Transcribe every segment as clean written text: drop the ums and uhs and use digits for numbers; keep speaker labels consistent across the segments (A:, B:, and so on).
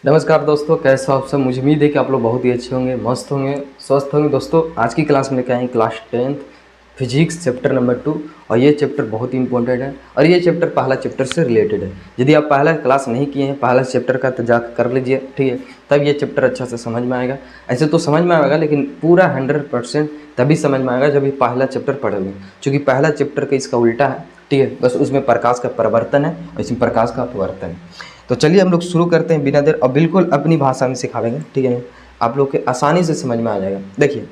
A: नमस्कार दोस्तों, कैसे हो आप सब। मुझे उम्मीद है कि आप लोग बहुत ही अच्छे होंगे, मस्त होंगे, स्वस्थ होंगे। दोस्तों आज की क्लास में लेकर आए class 10th physics chapter number 2 और ये चैप्टर बहुत ही इंपॉर्टेंट है और ये चैप्टर पहला चैप्टर से रिलेटेड है। यदि आप पहला क्लास नहीं किए हैं पहला चैप्टर का तो जाकर कर लीजिए, ठीक है, तब ये चैप्टर अच्छा से समझ में आएगा। ऐसे तो समझ में आएगा लेकिन पूरा 100% तभी समझ में आएगा जब ये पहला चैप्टर पढ़ोगे, क्योंकि पहला चैप्टर का इसका उल्टा है, ठीक है। बस उसमें प्रकाश का परिवर्तन है और इसमें प्रकाश का अपवर्तन है। तो चलिए हम लोग शुरू करते हैं बिना देर और बिल्कुल अपनी भाषा में सिखावेंगे, ठीक है। आप लोग के आसानी से समझ में आ जाएगा। देखिए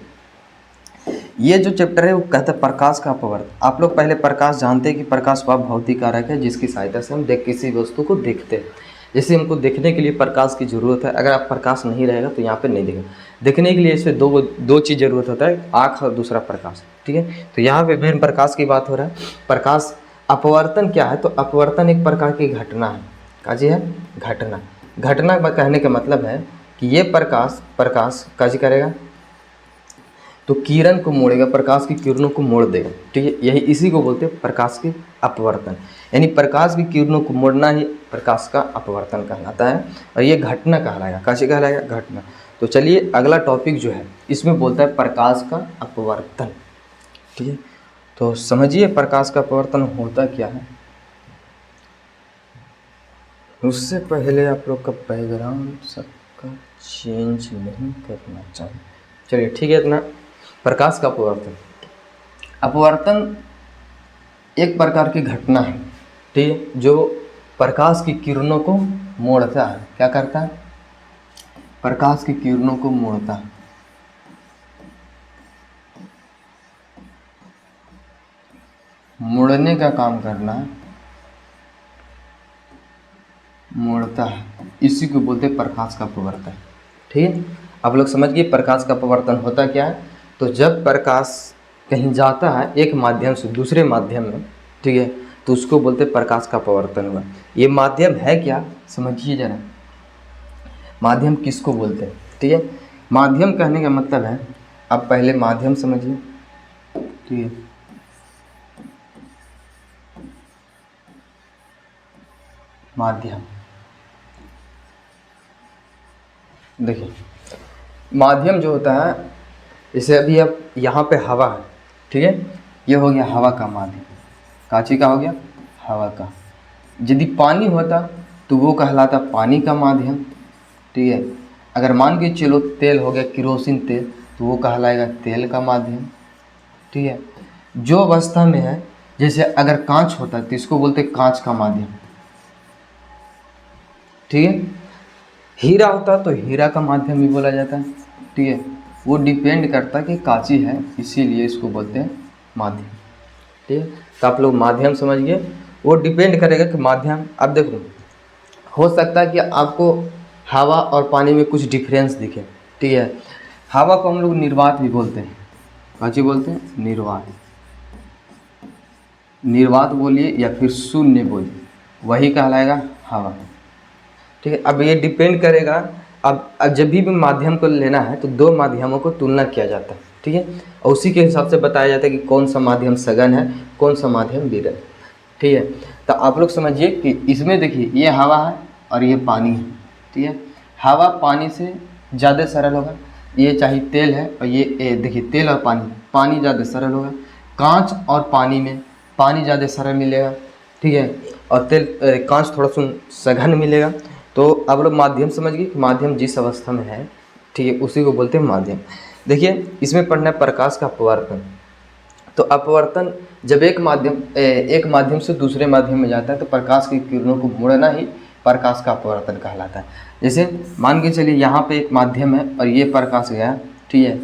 A: ये जो चैप्टर है वो कहता है प्रकाश का अपवर्तन। आप लोग पहले प्रकाश जानते हैं कि प्रकाश वह भौतिक कारक है जिसकी सहायता से हम किसी वस्तु को देखते हैं। जैसे हमको देखने के लिए प्रकाश की ज़रूरत है, अगर आप प्रकाश नहीं रहेगा तो यहाँ पे नहीं देखेगा। देखने के लिए इसमें दो चीज़ ज़रूरत होता है, आँख और दूसरा प्रकाश, ठीक है। तो यहाँ पे मेन प्रकाश की बात हो रहा है। प्रकाश अपवर्तन क्या है? तो अपवर्तन एक प्रकार की घटना है। काजी है घटना। घटना कहने का मतलब है कि ये प्रकाश काजी करेगा तो किरण को मोड़ेगा, प्रकाश की किरणों को मोड़ देगा, ठीक है। यही इसी को बोलते हैं प्रकाश के अपवर्तन, यानी प्रकाश की किरणों को मोड़ना ही प्रकाश का अपवर्तन कहलाता है और ये घटना कहलाएगा। कैसे कहलाएगा? घटना। तो चलिए अगला टॉपिक जो है इसमें बोलता है प्रकाश का अपवर्तन, ठीक है। तो समझिए प्रकाश का अपवर्तन होता क्या है। उससे पहले आप लोग का बैकग्राउंड सबका चेंज नहीं करना चाहिए। चलिए ठीक है। इतना प्रकाश का अपवर्तन एक प्रकार की घटना है, ठीक है, जो प्रकाश की किरणों को मोड़ता है। क्या करता है? प्रकाश की किरणों को मोड़ता है। मोड़ने का काम करना है, मोड़ता है, इसी को बोलते हैं प्रकाश का अपवर्तन, ठीक है। आप लोग समझ गए प्रकाश का अपवर्तन होता क्या है। तो जब प्रकाश कहीं जाता है एक माध्यम से दूसरे माध्यम में, ठीक है, तो उसको बोलते हैं प्रकाश का अपवर्तन हुआ। ये माध्यम है क्या, समझिए जरा। माध्यम किसको बोलते हैं, ठीक है। माध्यम कहने का मतलब है, आप पहले माध्यम समझिए, ठीक है। माध्यम देखिए, माध्यम जो होता है, जैसे अभी अब यहाँ पे हवा है, ठीक है, ये हो गया हवा का माध्यम। कांची का हो गया? हवा का। यदि पानी होता तो वो कहलाता पानी का माध्यम, ठीक है। अगर मान के चलो तेल हो गया, किरोसिन तेल, तो वो कहलाएगा तेल का माध्यम, ठीक है। जो अवस्था में है, जैसे अगर कांच होता है तो इसको बोलते कांच का माध्यम, ठीक है। हीरा होता तो हीरा का माध्यम भी बोला जाता है, ठीक है। वो डिपेंड करता है कि कांची है, इसीलिए इसको बोलते हैं माध्यम, ठीक है। तो आप लोग माध्यम समझिए, वो डिपेंड करेगा कि माध्यम। अब देखो, हो सकता है कि आपको हवा और पानी में कुछ डिफरेंस दिखे, ठीक है। हवा को हम लोग निर्वात भी बोलते हैं। कांची बोलते हैं? निर्वात। निर्वात बोलिए या फिर शून्य बोलिए, वही कहलाएगा हवा, ठीक है। अब ये डिपेंड करेगा, अब जब भी माध्यम को लेना है तो दो माध्यमों को तुलना किया जाता है, ठीक है, और उसी के हिसाब से बताया जाता है कि कौन सा माध्यम सघन है, कौन सा माध्यम विरल, ठीक है। तो आप लोग समझिए कि इसमें देखिए ये हवा है और ये पानी है, ठीक है। हवा पानी से ज़्यादा सरल होगा, ये चाहे तेल है, और ये देखिए तेल और पानी ज़्यादा सरल होगा। कांच और पानी में पानी ज़्यादा सरल मिलेगा, ठीक है, और कांच थोड़ा सा सघन मिलेगा। तो आप लोग माध्यम समझ गए कि माध्यम जिस अवस्था में है, ठीक है, उसी को बोलते हैं माध्यम। देखिए इसमें पढ़ना है प्रकाश का अपवर्तन। तो अपवर्तन जब एक माध्यम से दूसरे माध्यम में जाता है तो प्रकाश की किरणों को मोड़ना ही प्रकाश का अपवर्तन कहलाता है। जैसे मान के चलिए यहाँ पे एक माध्यम है और ये प्रकाश गया, ठीक है,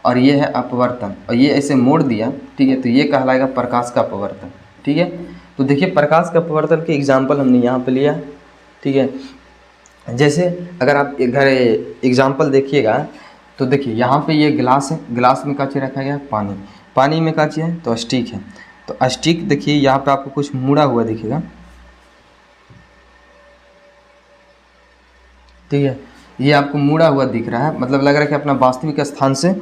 A: और ये है अपवर्तन, और ये ऐसे मोड़ दिया, ठीक है, तो ये कहलाएगा प्रकाश का अपवर्तन, ठीक है। तो देखिए प्रकाश का अपवर्तन के एग्जाम्पल हमने यहाँ पे लिया, ठीक है। जैसे अगर आप घर एग्जाम्पल देखिएगा तो देखिए यहाँ पे ये गिलास है, गिलास में कांची रखा गया है, पानी में कांची है तो स्टिक है। तो स्टिक देखिए यहाँ पे आपको कुछ मुड़ा हुआ दिखेगा, ठीक है, ये आपको मुड़ा हुआ दिख रहा है, मतलब लग रहा है कि अपना वास्तविक स्थान से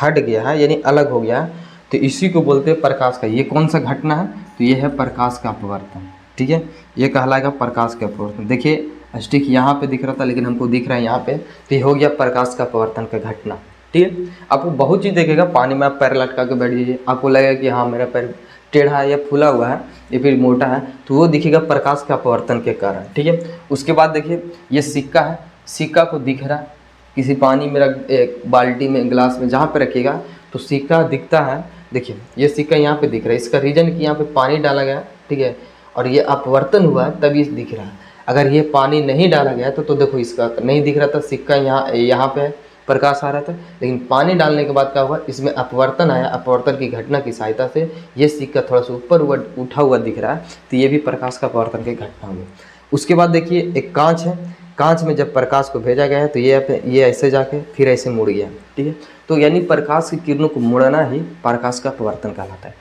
A: हट गया है, यानी अलग हो गया है। तो इसी को बोलते हैं प्रकाश का। ये कौन सा घटना है? तो ये है प्रकाश का अपवर्तन, ठीक है, ये कहलाएगा प्रकाश का अपवर्तन। देखिए स्टिक यहाँ पे दिख रहा था लेकिन हमको दिख रहा है यहाँ पे, तो ये हो गया प्रकाश का पवर्तन का घटना। ठीक है, आपको बहुत चीज़ देखेगा, पानी में आप पैर लटका के बैठ जाइए, आपको लगेगा कि हाँ मेरा पैर टेढ़ा है या फूला हुआ है या फिर मोटा है, तो वो दिखेगा प्रकाश का पवर्तन के कारण। ठीक है, उसके बाद देखिए ये सिक्का है, सिक्का को दिख रहा है किसी पानी में एक बाल्टी में गिलास में जहाँ पे रखिएगा तो सिक्का दिखता है। देखिए ये सिक्का यहाँ पे दिख रहा है, इसका रीजन कि यहाँ पे पानी डाला गया। ठीक है, और ये अपवर्तन हुआ है तभी दिख रहा है। अगर ये पानी नहीं डाला गया तो देखो इसका नहीं दिख रहा था, सिक्का यहाँ पे प्रकाश आ रहा था, लेकिन पानी डालने के बाद क्या हुआ, इसमें अपवर्तन आया, अपवर्तन की घटना की सहायता से ये सिक्का थोड़ा सा ऊपर उठा हुआ दिख रहा है, तो ये भी प्रकाश का अपवर्तन की घटना हुई। उसके बाद देखिए एक कांच है, कांच में जब प्रकाश को भेजा गया है तो ये ऐसे जाके फिर ऐसे मुड़ गया। ठीक है, तो यानी प्रकाश की किरणों को मुड़ना ही प्रकाश का अपवर्तन कहलाता है।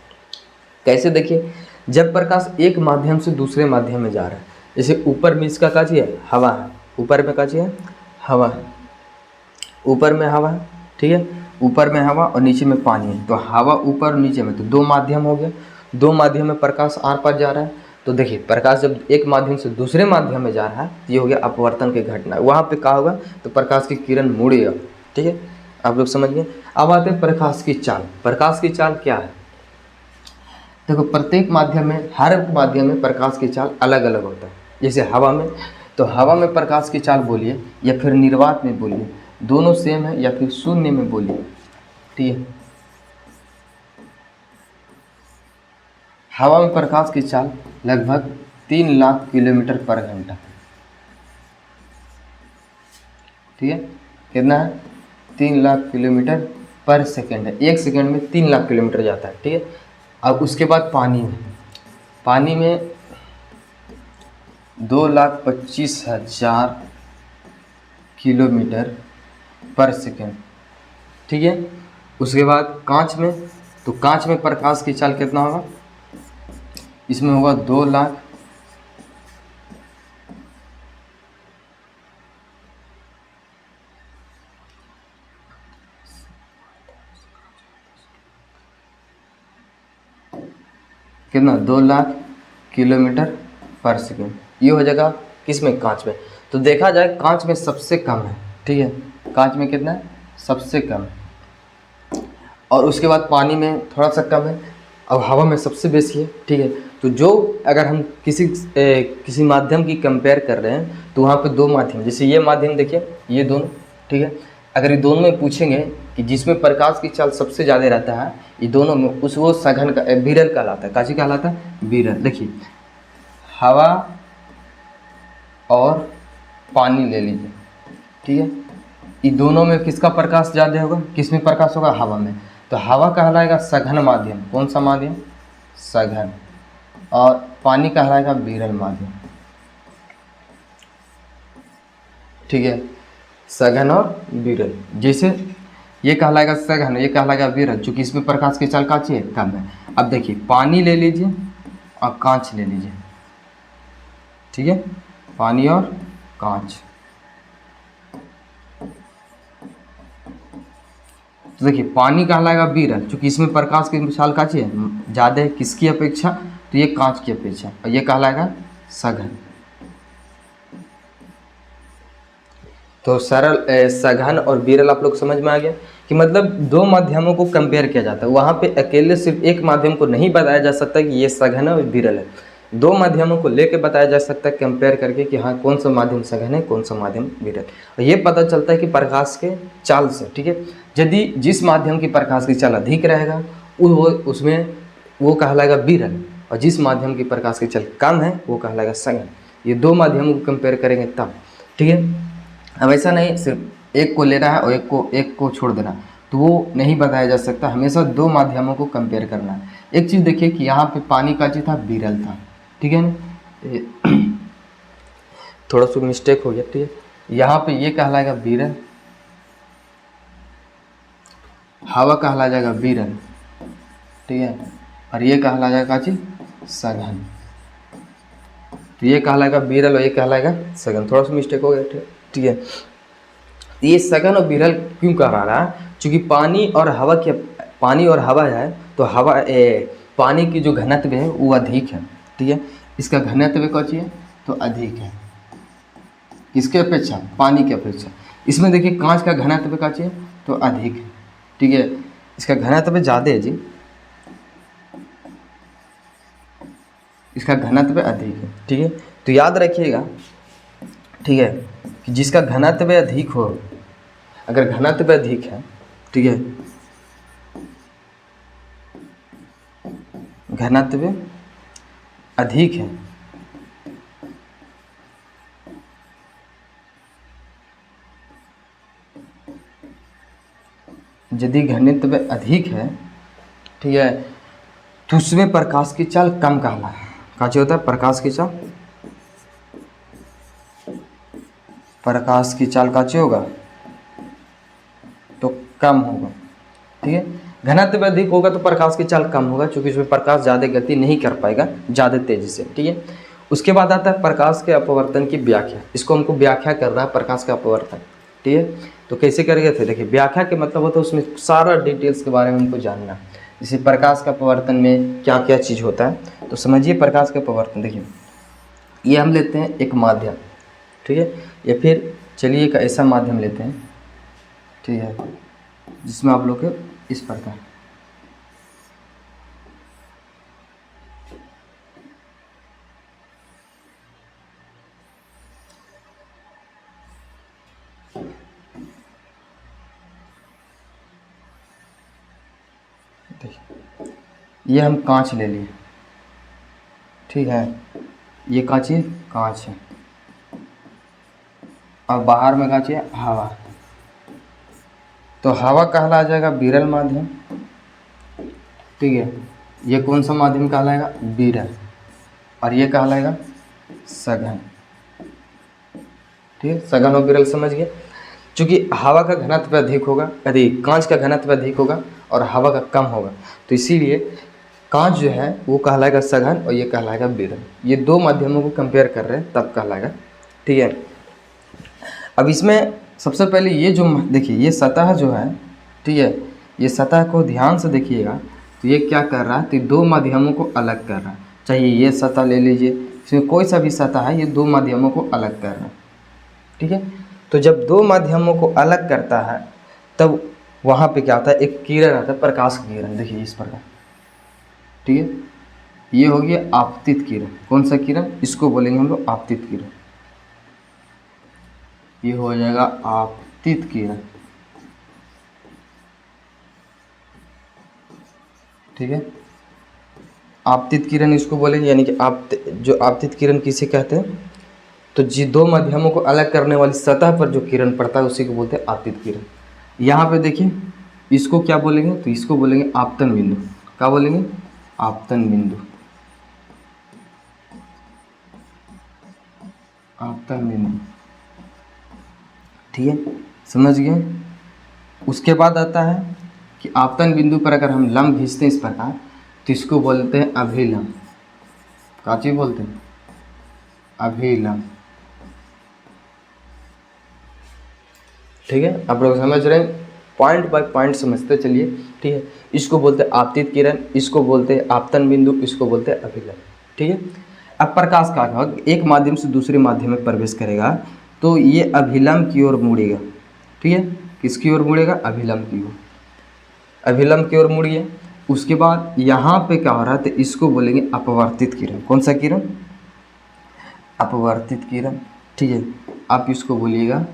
A: कैसे, देखिए जब प्रकाश एक माध्यम से दूसरे माध्यम में जा रहा है, जैसे ऊपर में इसका का चीज़ है, हवा है, ऊपर में का चीज़ है, हवा है, ऊपर में हवा है। ठीक है, ऊपर में हवा और नीचे में पानी है, तो हवा ऊपर और नीचे में, तो दो माध्यम हो गया, दो माध्यम में प्रकाश आर पार जा रहा है। तो देखिए प्रकाश जब एक माध्यम से दूसरे माध्यम में जा रहा है तो ये हो गया अपवर्तन की घटना। वहाँ पे क्या होगा, तो प्रकाश की किरण मुड़ेगा। ठीक है, आप लोग समझ गए। अब आते हैं प्रकाश की चाल। प्रकाश की चाल क्या है, देखो प्रत्येक माध्यम में, हर माध्यम में प्रकाश की चाल अलग अलग होता है। जैसे हवा में, तो हवा में प्रकाश की चाल बोलिए या फिर निर्वात में बोलिए, दोनों सेम है, या फिर शून्य में बोलिए। ठीक है, हवा में प्रकाश की चाल लगभग 3 लाख किलोमीटर पर घंटा। ठीक है, कितना है, 3 लाख किलोमीटर पर सेकंड है, एक सेकंड में 3 लाख किलोमीटर जाता है। ठीक है, अब उसके बाद पानी में 2,25,000 किलोमीटर पर सेकंड। ठीक है, उसके बाद कांच में, तो कांच में प्रकाश की चाल कितना होगा, इसमें होगा 2 लाख कितना, 2 लाख किलोमीटर पर सेकंड। ये हो जाएगा किस में, कांच में। तो देखा जाए कांच में सबसे कम है। ठीक है, कांच में कितना है, सबसे कम है। और उसके बाद पानी में थोड़ा सा कम है, और हवा में सबसे बेसी है। ठीक है, तो जो अगर हम किसी माध्यम की कंपेयर कर रहे हैं तो वहाँ पे दो माध्यम, जैसे ये माध्यम देखिए, ये दोनों। ठीक है, अगर ये दोनों में पूछेंगे कि जिसमें प्रकाश की चाल सबसे ज़्यादा रहता है, ये दोनों में वो सघन का विरल कहलाता है। काची कहलाता है, विरल। देखिए हवा और पानी ले लीजिए। ठीक है, ये दोनों में किसका प्रकाश ज़्यादा होगा, किस में प्रकाश होगा, हवा में। तो हवा कहलाएगा सघन माध्यम। कौन सा माध्यम, सघन। और पानी कहलाएगा विरल माध्यम। ठीक है, सघन और विरल। जैसे ये कहलाएगा सघन, ये कहलाएगा विरल, चूँकि इसमें प्रकाश की चाल काची है, कम है। अब देखिए पानी ले लीजिए और कांच ले लीजिए। ठीक है, पानी और कांच। तो देखिए पानी कहलाएगा विरल, चूँकि इसमें प्रकाश की चाल काची है, ज़्यादा है, किसकी अपेक्षा, तो ये कांच की अपेक्षा, और ये कहलाएगा सघन। तो सरल सघन और विरल आप लोग समझ में आ गया कि मतलब दो माध्यमों को कंपेयर किया जाता है। वहाँ पे अकेले सिर्फ एक माध्यम को नहीं बताया जा सकता कि ये सघन है और विरल है, दो माध्यमों को लेके बताया जा सकता है कंपेयर करके कि हाँ कौन सा माध्यम सघन है, कौन सा माध्यम विरल। और ये पता चलता है कि प्रकाश के चाल से। ठीक है, यदि जिस माध्यम की प्रकाश की चाल अधिक रहेगा उसमें वो कहलाएगा विरल, और जिस माध्यम की प्रकाश की चाल कम है वो कहलाएगा सघन। ये दो माध्यमों को कंपेयर करेंगे तब। ठीक है, अब ऐसा नहीं सिर्फ एक को लेना है और एक को छोड़ देना, तो वो नहीं बताया जा सकता, हमेशा दो माध्यमों को कंपेयर करना है। एक चीज़ देखिए कि यहाँ पे पानी का चीज था, विरल था। ठीक है ना, थोड़ा सा मिस्टेक हो गया। ठीक है, यहाँ पे ये कहलाएगा विरल, हवा कहला जाएगा विरल। ठीक है, और ये कहला जाएगा चीज सघन। तो ये कहलाएगा विरल और ये कहलाएगा सघन, थोड़ा सा मिस्टेक हो गया। ठीक है, ये सघन और विरल क्यों कह रहा है, क्योंकि पानी और हवा है, तो पानी की जो घनत्व है वो अधिक है। ठीक है, इसका घनत्व क्या चाहिए, तो अधिक है। किसके अपेक्षा? पानी की अपेक्षा। इसमें देखिए कांच का घनत्व का चाहिए तो अधिक है, ठीक है, इसका घनत्व ज़्यादा है जी, इसका घनत्व अधिक है, ठीक है। तो याद रखिएगा, ठीक है, कि जिसका घनत्व अधिक हो, अगर घनत्व अधिक है, ठीक है, घनत्व अधिक है, यदि घनत्व अधिक है, ठीक है, तो उसमें प्रकाश की चाल कम कहला है। काची होता है? प्रकाश की चाल, प्रकाश की चाल काची होगा? तो कम होगा, ठीक है। घनत्व अधिक होगा तो प्रकाश की चाल कम होगा, क्योंकि उसमें प्रकाश ज़्यादा गति नहीं कर पाएगा ज़्यादा तेजी से, ठीक है। उसके बाद आता है प्रकाश के अपवर्तन की व्याख्या। इसको हमको व्याख्या कर रहा है प्रकाश का अपवर्तन, ठीक है। तो कैसे करेंगे? थे देखिए, व्याख्या के मतलब होता है उसमें सारा डिटेल्स के बारे में हमको जानना है। जैसे प्रकाश का अपवर्तन में क्या क्या चीज़ होता है, तो समझिए प्रकाश का अपवर्तन। देखिए, ये हम लेते हैं एक माध्यम, ठीक है, या फिर चलिए एक ऐसा माध्यम लेते हैं, ठीक है, जिसमें आप लोग के इस प्रकार, देखिए ये हम कांच ले लिए, ठीक है, ये कांच है, कांच है, और बाहर में कांच है हवा। तो हवा कहला जाएगा विरल माध्यम, ठीक है। ये कौन सा माध्यम कहलाएगा? विरल। और ये कहलाएगा सघन, ठीक है, सघन और विरल, समझ गए। चूँकि हवा का घनत्व अधिक होगा, यदि कांच का घनत्व अधिक होगा और हवा का कम होगा, तो इसीलिए कांच जो है वो कहलाएगा सघन और ये कहलाएगा विरल। ये दो माध्यमों को कंपेयर कर रहे हैं तब कहलाएगा, ठीक है। अब इसमें सबसे पहले ये जो देखिए, ये सतह जो है, ठीक है, ये सतह को ध्यान से देखिएगा, तो ये क्या कर रहा है? तो दो माध्यमों को अलग कर रहा है। चाहिए ये सतह ले लीजिए, इसमें कोई सा भी सतह है, ये दो माध्यमों को अलग कर रहा है, ठीक है। तो जब दो माध्यमों को अलग करता है तब वहाँ पे क्या आता है? एक किरण आता है, प्रकाश की किरण। देखिए इस प्रकार, ठीक है, ये हो गया आपतित किरण। कौन सा किरण? इसको बोलेंगे हम लोग आपतित किरण। ये हो जाएगा आपतित किरण, ठीक है। आपतित किरण इसको बोलेंगे, यानी कि जो आपतित किरण किसे कहते हैं? तो जी दो माध्यमों को अलग करने वाली सतह पर जो किरण पड़ता है उसी को बोलते हैं आपतित किरण। यहाँ पे देखिए, इसको क्या बोलेंगे? तो इसको बोलेंगे आपतन बिंदु। क्या बोलेंगे? आपतन बिंदु, आपतन बिंदु, ठीक है, समझ गए। उसके बाद आता है कि आपतन बिंदु पर अगर हम लंब खींचते हैं इस प्रकार, तो इसको बोलते हैं अभिलंब। क्या चीज बोलते हैं? अभिलंब, ठीक है। आप लोग समझ रहे हैं, पॉइंट बाय पॉइंट समझते चलिए, ठीक है। इसको बोलते हैं आपतित किरण, इसको बोलते हैं आपतन बिंदु, इसको बोलते हैं अभिलंब, ठीक है। अब प्रकाश का एक माध्यम से दूसरे माध्यम में प्रवेश करेगा तो ये अभिलंब की ओर मुड़ेगा, ठीक है। किसकी ओर मुड़ेगा? अभिलंब की ओर, अभिलंब की ओर मुड़िए। उसके बाद यहाँ पे क्या हो रहा है? तो इसको बोलेंगे अपवर्तित किरण। कौन सा किरण? अपवर्तित किरण, ठीक है। आप इसको बोलिएगा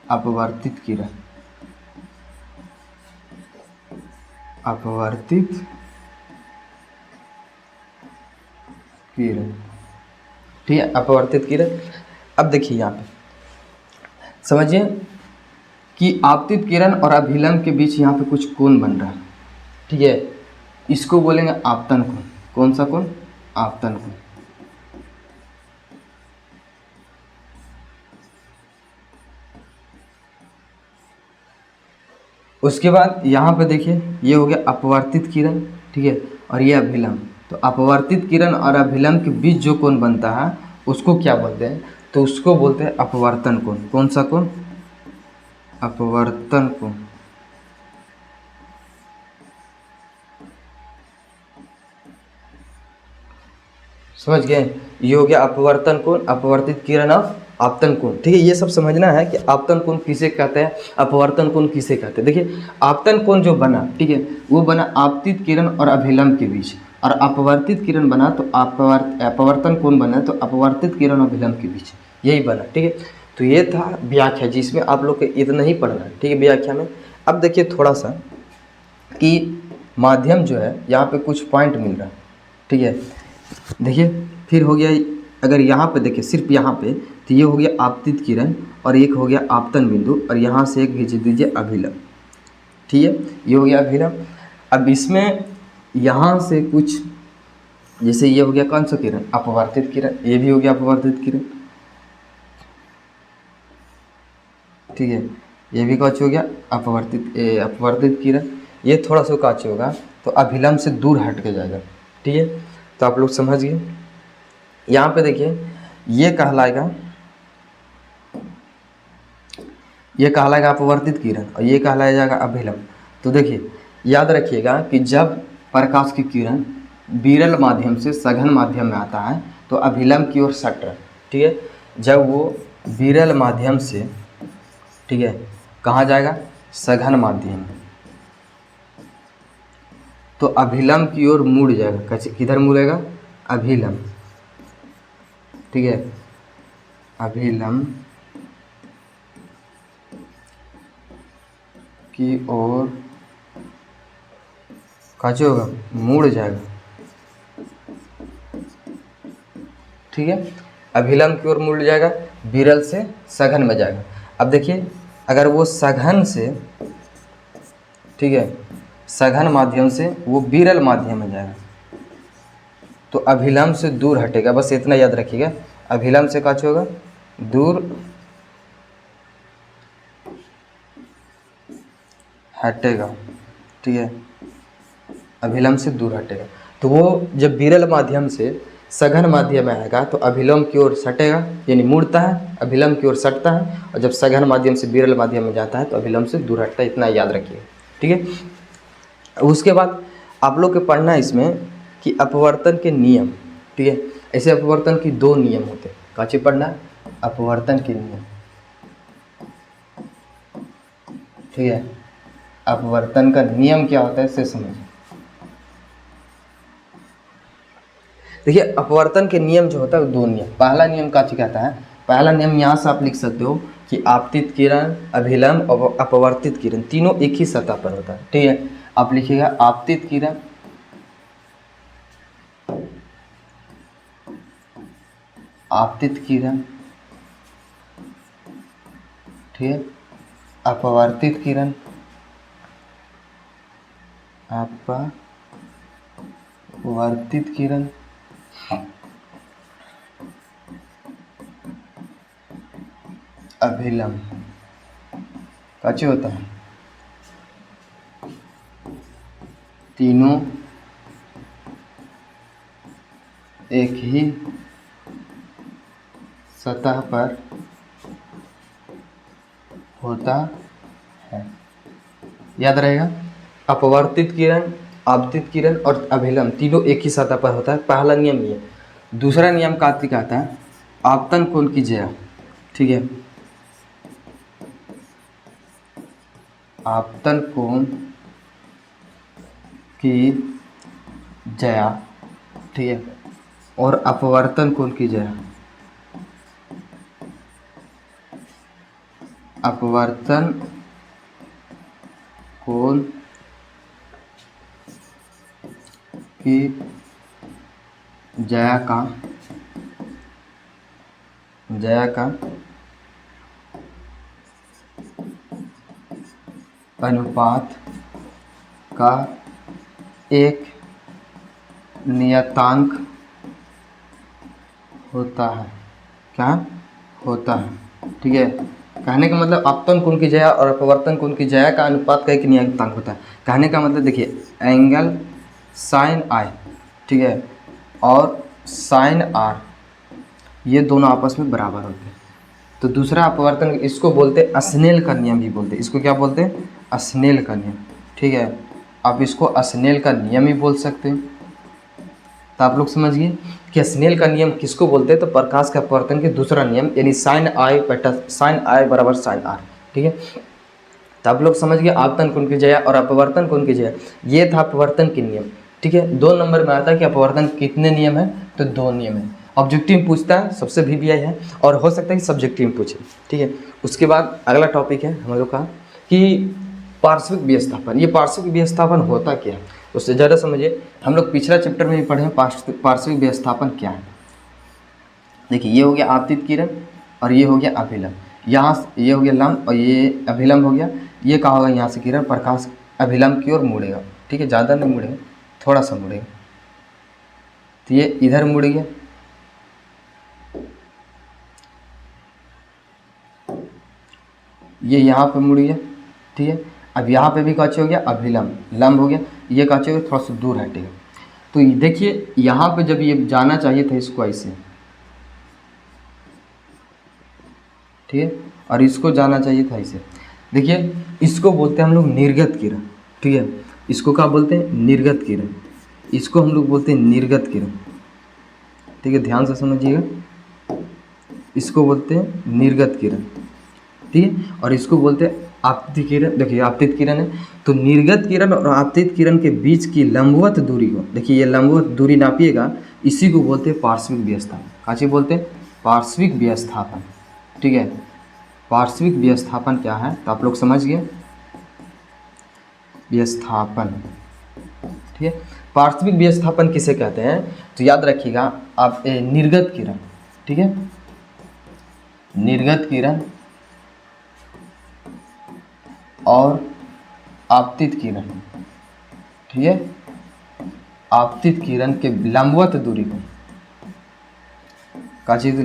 A: अपवर्तित किरण, अपवर्तित किरण, ठीक है, अपवर्तित किरण। अब देखिए यहाँ पे समझिए कि आपतित किरण और अभिलंब के बीच यहाँ पे कुछ कोण बन रहा है, ठीक है। इसको बोलेंगे आपतन कोण। कौन सा कोण? आपतन कोण। उसके बाद यहाँ पे देखिए, ये हो गया अपवर्तित किरण, ठीक है, और ये अभिलंब। तो अपवर्तित किरण और अभिलंब के बीच जो कोण बनता है उसको क्या बोलते हैं? तो उसको बोलते हैं अपवर्तन कोण। कौन सा कोण? अपवर्तन कोण, समझ गए। ये हो गया अपवर्तन कोण, अपवर्तित किरण और आपतन कोण, ठीक है। ये सब समझना है कि आपतन कोण किसे कहते हैं, अपवर्तन कोण किसे कहते हैं। देखिए आपतन कोण जो बना, ठीक है, वो बना आपतित किरण और अभिलंब के बीच, और अपवर्तित किरण बना तो अपवर्तन कोण बना तो अपवर्तित किरण और अभिलंब के बीच, यही बना, ठीक है। तो ये था व्याख्या, जिसमें आप लोग को इतना ही पढ़ना है, ठीक है, व्याख्या में। अब देखिए थोड़ा सा कि माध्यम जो है यहाँ पे कुछ पॉइंट मिल रहा है, ठीक है। देखिए फिर हो गया, अगर यहाँ पे देखिए सिर्फ यहाँ पे, तो ये हो गया आपतित किरण और एक हो गया आपतन बिंदु, और यहाँ से एक खींच दीजिए अभिलंब, ठीक है, ये हो गया अभिलंब। अब इसमें यहाँ से कुछ, जैसे ये हो गया कौन सा किरण, अपवर्तित किरण, ये भी हो गया अपवर्तित किरण, ठीक है, ये भी काच हो गया अपवर्तित किरण। ये थोड़ा सा काच होगा तो अभिलंब से दूर हट के जाएगा, ठीक है। तो आप लोग समझ गए। यहाँ पे देखिए ये कहलाएगा अपवर्तित किरण और ये कहलाया जाएगा अभिलंब। तो देखिए याद रखिएगा कि जब प्रकाश की किरण विरल माध्यम से सघन माध्यम में आता है तो अभिलंब की ओर सट रहा है, ठीक है। जब वो विरल माध्यम से, ठीक है, कहाँ जाएगा, सघन माध्यम, तो अभिलंब की ओर मुड़ जाएगा। कैसे, किधर मुड़ेगा, अभिलंब, ठीक है, अभिलंब की ओर कैसे होगा, मुड़ जाएगा, ठीक है, अभिलंब की ओर मुड़ जाएगा, विरल से सघन में जाएगा। अब देखिए अगर वो सघन से, ठीक है, सघन माध्यम से वो विरल माध्यम में जाएगा तो अभिलंब से दूर हटेगा, बस इतना याद रखिएगा, अभिलंब से कैसे होगा, दूर हटेगा, ठीक है, अभिलंब से दूर हटेगा। तो वो जब विरल माध्यम से सघन माध्यम में आएगा तो अभिलंब की ओर सटेगा, यानी मुड़ता है, अभिलंब की ओर सटता है, और जब सघन माध्यम से विरल माध्यम में जाता है तो अभिलंब से दूर हटता है, इतना याद रखिए, ठीक है। उसके बाद आप लोग को पढ़ना है इसमें कि अपवर्तन के नियम, ठीक है। ऐसे अपवर्तन की दो नियम होते हैं, काचे पढ़ना है, अपवर्तन के नियम, ठीक है, अपवर्तन का नियम क्या होता है इसे समझिए। देखिए अपवर्तन के नियम जो होता है दो नियम, पहला नियम का कहता है, पहला नियम यहाँ से आप लिख सकते हो कि आपतित किरण, अभिलंब और अपवर्तित किरण तीनों एक ही सतह पर होता है, ठीक है। आप लिखिएगा आपतित किरण, आपतित किरण, ठीक है, अपवर्तित किरण, अपवर्तित किरण, अभिलंब, कैसे होता है, तीनों एक ही सतह पर होता है, याद रहेगा। अपवर्तित किरण, आपतित किरण और अभिलंब तीनों एक ही सतह पर होता है, पहला नियम ये। दूसरा नियम कार्तिक आता है आपतन कोण की ज्या, ठीक है, आपतन कोण की ज्या, ठीक है, और अपवर्तन कोण की ज्या, अपवर्तन कोण की ज्या का अनुपात का एक नियतांक होता है, क्या होता है, ठीक है। कहने का मतलब आपतन कोण की ज्या और अपवर्तन कोण की ज्या का अनुपात का एक नियतांक होता है। कहने का मतलब देखिए एंगल साइन आई, ठीक है, और साइन आर, ये दोनों आपस में बराबर होते हैं। तो दूसरा अपवर्तन, इसको बोलते हैं स्नेल का नियम भी बोलते हैं, इसको क्या बोलते हैं, स्नेल का नियम, ठीक है। आप इसको स्नेल का नियम ही बोल सकते हैं, तो आप लोग समझिए कि स्नेल का नियम किसको बोलते हैं, तो प्रकाश के अपवर्तन के दूसरा नियम, यानी साइन आई बटा साइन आई बराबर साइन आर। ठीक है, तो आप लोग समझ गए आपतन कौन की जगह और अपवर्तन कौन की जगह, ये था अपवर्तन के नियम। ठीक है, 2 नंबर में आता है कि अपवर्तन कितने नियम है, तो 2 नियम है। ऑब्जेक्टिव पूछता है, सबसे VBI है, और हो सकता है कि सब्जेक्टिव पूछे। ठीक है, उसके बाद अगला टॉपिक है हम लोग का कि पार्श्विक विस्थापन। ये पार्श्विक विस्थापन होता क्या है, उससे ज़्यादा समझिए। हम लोग पिछला चैप्टर में भी पढ़े पार्श्विक विस्थापन क्या है। देखिए, ये हो गया आपतित किरण और ये हो गया अभिलंब, यहाँ ये हो गया लंब और ये अभिलंब हो गया। ये कहा होगा यहाँ से किरण प्रकाश अभिलंब की ओर मुड़ेगा। ठीक है, ज़्यादा नहीं मुड़ेगा, थोड़ा सा मुड़ेगा, तो ये इधर मुड़ गया, ये यहाँ पे मुड़ गया। ठीक है, अब यहाँ पे भी काचे हो गया अभिलंब, लंब हो गया, ये काचे हो गया थोड़ा सा दूर हटेगा। तो देखिए यहाँ पे जब ये जाना चाहिए था इसको ऐसे, ठीक है, और इसको जाना चाहिए था ऐसे। देखिए इसको बोलते हैं हम लोग निर्गत किरण। ठीक है, इसको क्या बोलते हैं, निर्गत किरण, इसको हम लोग बोलते हैं निर्गत किरण। ठीक है, ध्यान से समझिएगा, इसको बोलते हैं निर्गत किरण। ठीक है, और इसको बोलते हैं आपतित किरण। देखिए आपतित किरण है, तो निर्गत किरण और आपतित किरण के बीच की लंबवत दूरी को, देखिए ये लंबवत दूरी नापिएगा, इसी को बोलते हैं पार्श्विक विस्थापन। काची बोलते हैं, पार्श्विक विस्थापन। ठीक है, पार्श्विक विस्थापन क्या है, तो आप लोग समझ गए, विस्थापन। ठीक है, पार्श्विक विस्थापन किसे कहते हैं, तो याद रखिएगा आप निर्गत किरण। ठीक है, निर्गत किरण और आपतित किरण। ठीक है, आपतित किरण के लंबवत दूरी को, का चीज,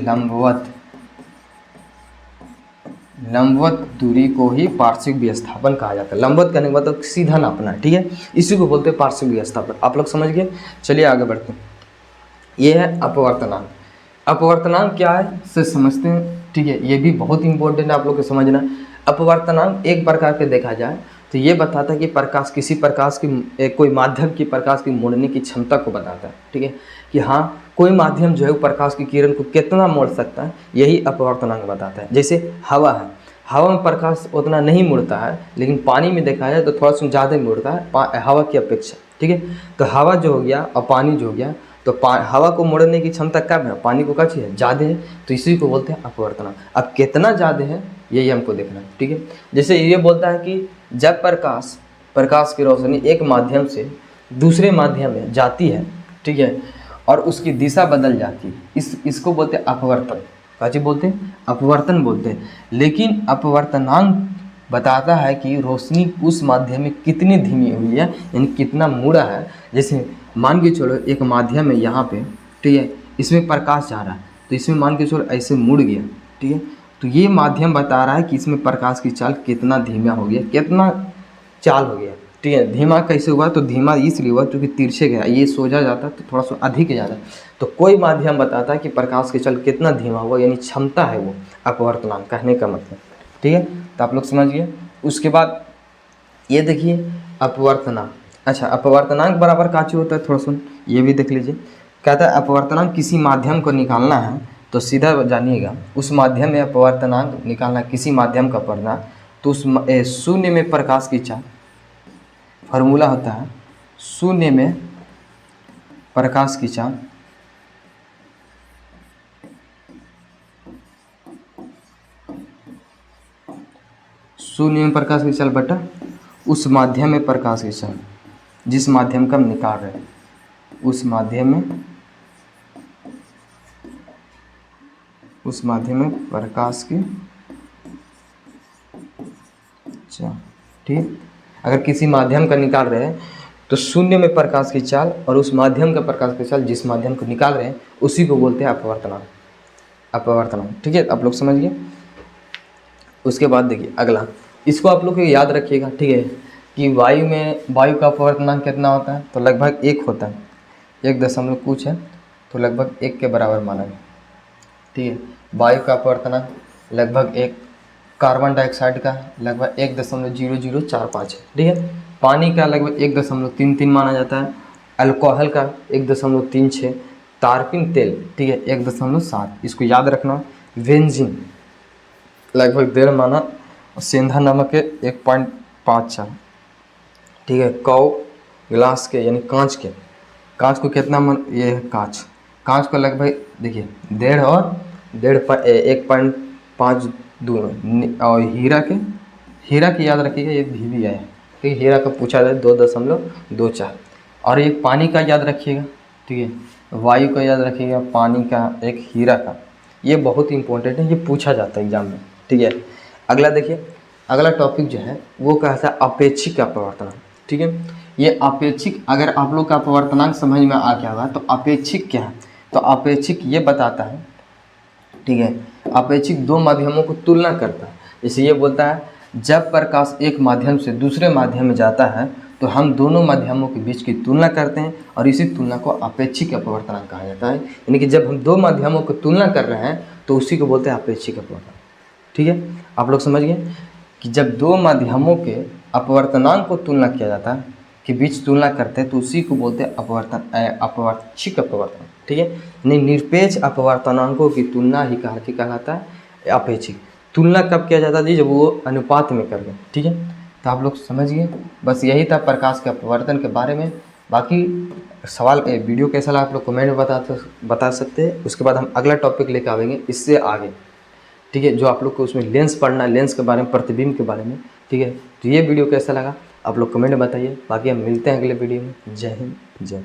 A: लंबवत दूरी को ही पार्श्विक विस्थापन कहा जाता है। लंबवत करने के बाद तो सीधा नापना। ठीक है, इसी को बोलते हैं पार्श्विक विस्थापन। आप लोग समझ गए, चलिए आगे बढ़ते हैं। ये है अपवर्तनांक। अपवर्तनांक क्या है से समझते हैं। ठीक है, ये भी बहुत इंपॉर्टेंट है आप लोग को समझना। अपवर्तनांक एक प्रकार के देखा जाए तो ये बताता है कि प्रकाश, किसी प्रकाश की कोई माध्यम की प्रकाश की मोड़ने की क्षमता को बताता है। ठीक है, कि हाँ कोई माध्यम जो है वो प्रकाश की किरण को कितना मोड़ सकता है, यही अपवर्तनांक बताता है। जैसे हवा है, हवा में प्रकाश उतना नहीं मुड़ता है, लेकिन पानी में देखा जाए तो थोड़ा सा ज़्यादा मुड़ता है हवा की अपेक्षा। ठीक है, तो हवा जो हो गया और पानी जो हो गया, तो हवा को मोड़ने की क्षमता कम है, पानी को क्या चाहिए, ज़्यादा है, तो इसी को बोलते हैं अपवर्तनांक। अब कितना ज़्यादा है यही हमको देखना है। ठीक है, जैसे ये बोलता है कि जब प्रकाश की रोशनी एक माध्यम से दूसरे माध्यम में जाती है, ठीक है, और उसकी दिशा बदल जाती है, इसको बोलते हैं अपवर्तन। काची बोलते हैं, अपवर्तन बोलते हैं। लेकिन अपवर्तनांक बताता है कि रोशनी उस माध्यम में कितनी धीमी हुई है, यानी कितना मुड़ा है। जैसे मान के चलो एक माध्यम है यहाँ पे, ठीक है, इसमें प्रकाश जा रहा है, तो इसमें मान के चलो ऐसे मुड़ गया। ठीक है, तो ये माध्यम बता रहा है कि इसमें प्रकाश की चाल कितना धीमा हो गया, कितना चाल हो गया। ठीक है, धीमा कैसे हुआ, तो धीमा इसलिए हुआ क्योंकि तिरछे गया, ये सोजा जाता तो थोड़ा सा अधिक ज़्यादा। तो कोई माध्यम बताता है कि प्रकाश की चाल कितना धीमा हुआ, यानी क्षमता है वो अपवर्तनांक कहने का मतलब। ठीक है, तो आप लोग समझिए। उसके बाद ये देखिए अपवर्तनांक। अच्छा, अपवर्तनांक बराबर काची होता है, थोड़ा सुन ये भी देख लीजिए। कहता है अपवर्तनांक किसी माध्यम को निकालना है तो सीधा जानिएगा, उस माध्यम में अपवर्तनांक निकालना, किसी माध्यम का पढ़ना, तो उस शून्य में प्रकाश की चाल, फार्मूला होता है शून्य में प्रकाश की चाल शून्य में प्रकाश की चाल बटा उस माध्यम में प्रकाश की चाल, जिस माध्यम का हम निकाल रहे हैं, उस माध्यम में प्रकाश की चाल। ठीक, अगर किसी माध्यम का निकाल रहे हैं तो शून्य में प्रकाश की चाल और उस माध्यम का प्रकाश की चाल, जिस माध्यम को निकाल रहे हैं, उसी को बोलते हैं अपवर्तनांक। ठीक है, आप लोग समझ गए। उसके बाद देखिए अगला, इसको आप लोग को याद रखिएगा। ठीक है, कि वायु का अपवर्तनांक कितना होता है, तो लगभग 1 होता है, 1 कुछ है, तो लगभग 1 के बराबर माना गया। ठीक है, वायु का अपवर्तनांक लगभग 1, कार्बन डाइऑक्साइड का लगभग 1.0045 है। ठीक है, पानी का लगभग 1.33 माना जाता है, अल्कोहल का 1.36, तारपीन तेल ठीक है 1.7, इसको याद रखना। बेंजीन लगभग 1.5 माना, और सेंधा नमक है 1.54 ठीक है। कौ ग्लास के यानी कांच को कितना मन, ये है कांच को लगभग देखिए 1.5 और 1.5 और हीरा की याद रखिएगा, ये भी है ठीक है। हीरा का पूछा जाए 2.24, और एक पानी का याद रखिएगा ठीक है। वायु का याद रखिएगा, पानी का, एक हीरा का, ये बहुत इंपॉर्टेंट है, ये पूछा जाता है एग्जाम में ठीक है। अगला देखिए, अगला टॉपिक जो है वो कहता है अपेक्षिक अपवर्तनांक ठीक है। ये अपेक्षिक, अगर आप लोग का अपवर्तनांक समझ में आ गया होगा तो अपेक्षिक क्या है, तो अपेक्षिक ये बताता है ठीक है। अपेक्षिक दो माध्यमों को तुलना करता है। जैसे ये बोलता है जब प्रकाश एक माध्यम से दूसरे माध्यम में जाता है तो हम दोनों माध्यमों के बीच की तुलना करते हैं, और इसी तुलना को अपेक्षिक अपवर्तनांक कहा जाता है। यानी कि जब हम दो माध्यमों को तुलना कर रहे हैं तो उसी को बोलते हैं अपेक्षिक अपवर्तनांक ठीक है। आप लोग समझ गए कि जब दो माध्यमों के अपवर्तनांक को तुलना किया जाता है, के बीच तुलना करते हैं, तो उसी को बोलते हैं अपेक्षिक अपवर्तनांक ठीक है। यानी निरपेक्ष अपवर्तनांकों की तुलना ही कहलाता है अपेक्षिक। तुलना कब किया जाता है जी, जब वो अनुपात में कर दें ठीक है। तो आप लोग समझ गए, बस यही था प्रकाश के अपवर्तन के बारे में। बाकी सवाल वीडियो कैसा लगा आप लोग कमेंट में बता सकते हैं। उसके बाद हम अगला टॉपिक लेकर आएंगे इससे आगे ठीक है, जो आप लोग को उसमें लेंस पढ़ना, लेंस के बारे में, प्रतिबिंब के बारे में ठीक है। तो ये वीडियो कैसा लगा आप लोग कमेंट में बताइए। बाकी हम मिलते हैं अगले वीडियो में। जय हिंद, जय